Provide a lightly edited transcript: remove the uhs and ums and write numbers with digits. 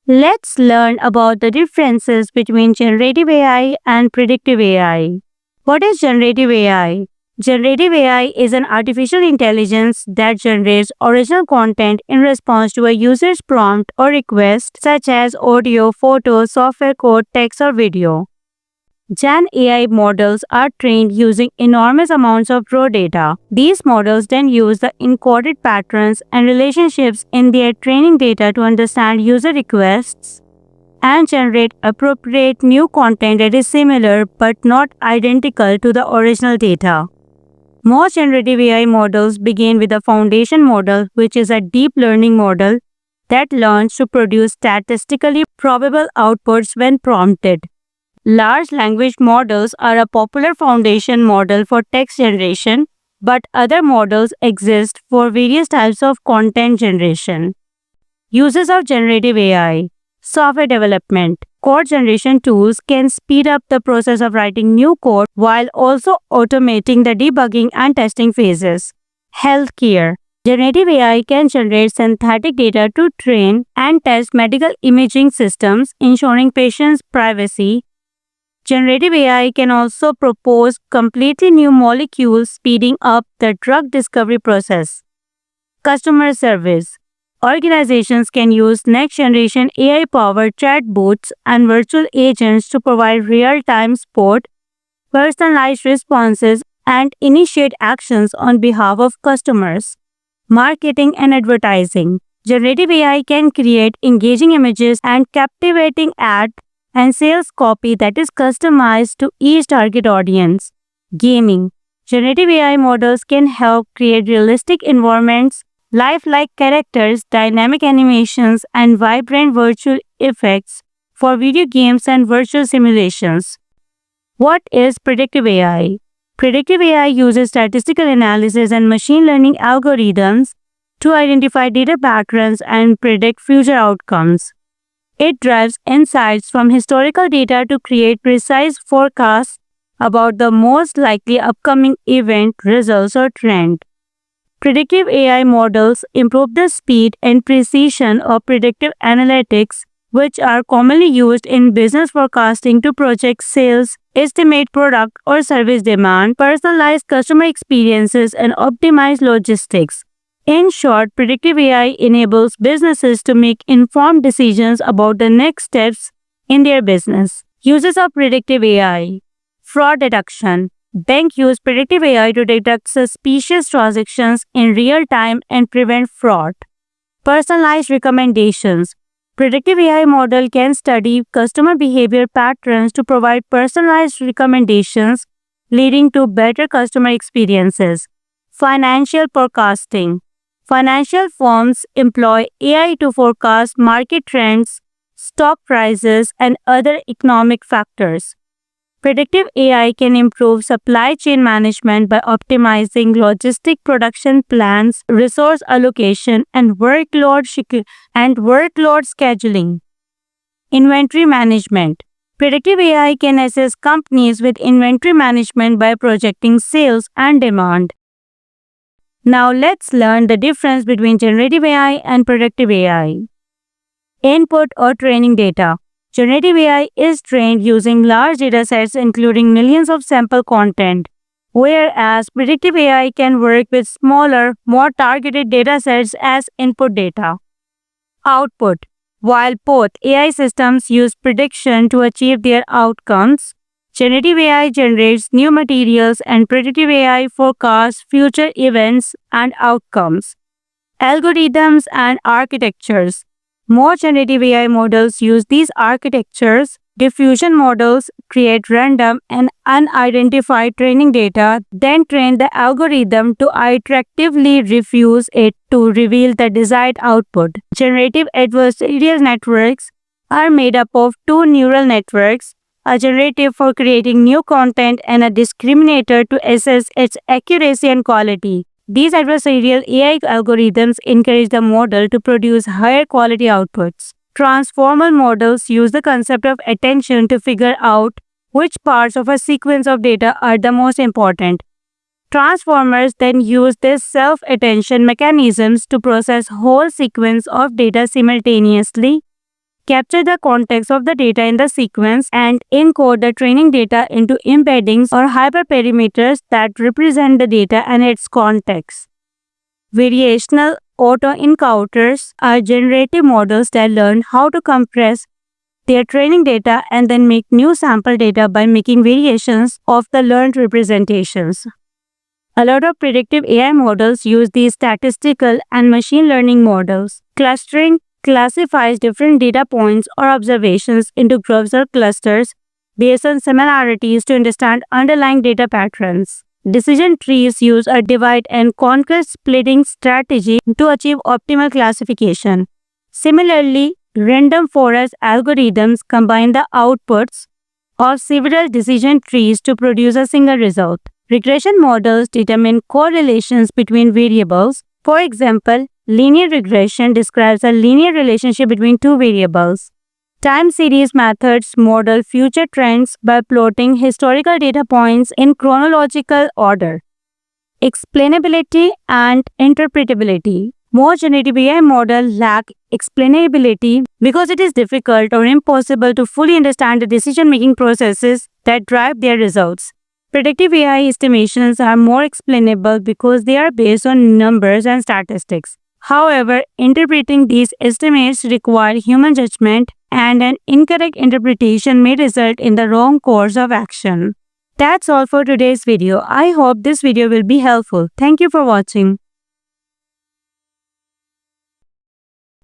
Let's learn about the differences between generative AI and predictive AI. What is generative AI? Generative AI is an artificial intelligence that generates original content in response to a user's prompt or request, such as audio, photo, software code, text, or video. Gen AI models are trained using enormous amounts of raw data. These models then use the encoded patterns and relationships in their training data to understand user requests and generate appropriate new content that is similar but not identical to the original data. Most generative AI models begin with a foundation model, which is a deep learning model that learns to produce statistically probable outputs when prompted. Large language models are a popular foundation model for text generation, but other models exist for various types of content generation. Uses of generative AI. Software development. Code generation tools can speed up the process of writing new code while also automating the debugging and testing phases. Healthcare. Generative AI can generate synthetic data to train and test medical imaging systems, ensuring patients' privacy. Generative AI can also propose completely new molecules, speeding up the drug discovery process. Customer service. Organizations can use next-generation AI-powered chatbots and virtual agents to provide real-time support, personalized responses, and initiate actions on behalf of customers. Marketing and advertising. Generative AI can create engaging images and captivating ads and sales copy that is customized to each target audience. Gaming. Generative AI models can help create realistic environments, lifelike characters, dynamic animations, and vibrant virtual effects for video games and virtual simulations. What is predictive AI? Predictive AI uses statistical analysis and machine learning algorithms to identify data patterns and predict future outcomes. It derives insights from historical data to create precise forecasts about the most likely upcoming event, results, or trend. Predictive AI models improve the speed and precision of predictive analytics, which are commonly used in business forecasting to project sales, estimate product or service demand, personalize customer experiences, and optimize logistics. In short, predictive AI enables businesses to make informed decisions about the next steps in their business. Uses of predictive AI. Fraud detection. Banks use predictive AI to detect suspicious transactions in real time and prevent fraud. Personalized recommendations. Predictive AI model can study customer behavior patterns to provide personalized recommendations, leading to better customer experiences. Financial forecasting. Financial firms employ AI to forecast market trends, stock prices, and other economic factors. Predictive AI can improve supply chain management by optimizing logistic production plans, resource allocation, and workload scheduling. Inventory management. Predictive AI can assist companies with inventory management by projecting sales and demand. Now let's learn the difference between generative AI and predictive AI. Input or training data. Generative AI is trained using large datasets including millions of sample content, whereas predictive AI can work with smaller, more targeted datasets as input data. Output. While both AI systems use prediction to achieve their outcomes, generative AI generates new materials and predictive AI forecasts future events and outcomes. Algorithms and architectures. More generative AI models use these architectures. Diffusion models create random and unidentified training data, then train the algorithm to iteratively refuse it to reveal the desired output. Generative adversarial networks are made up of two neural networks, a generative for creating new content and a discriminator to assess its accuracy and quality. These adversarial AI algorithms encourage the model to produce higher quality outputs. Transformer models use the concept of attention to figure out which parts of a sequence of data are the most important. Transformers then use these self-attention mechanisms to process whole sequence of data simultaneously, capture the context of the data in the sequence, and encode the training data into embeddings or hyperparameters that represent the data and its context. Variational autoencoders are generative models that learn how to compress their training data and then make new sample data by making variations of the learned representations. A lot of predictive AI models use these statistical and machine learning models. Clustering classifies different data points or observations into groups or clusters based on similarities to understand underlying data patterns. Decision trees use a divide and conquer splitting strategy to achieve optimal classification. Similarly, random forest algorithms combine the outputs of several decision trees to produce a single result. Regression models determine correlations between variables. For example, linear regression describes a linear relationship between two variables. Time series methods model future trends by plotting historical data points in chronological order. Explainability and interpretability. Most generative AI models lack explainability because it is difficult or impossible to fully understand the decision-making processes that drive their results. Predictive AI estimations are more explainable because they are based on numbers and statistics. However, interpreting these estimates requires human judgment, and an incorrect interpretation may result in the wrong course of action. That's all for today's video. I hope this video will be helpful. Thank you for watching.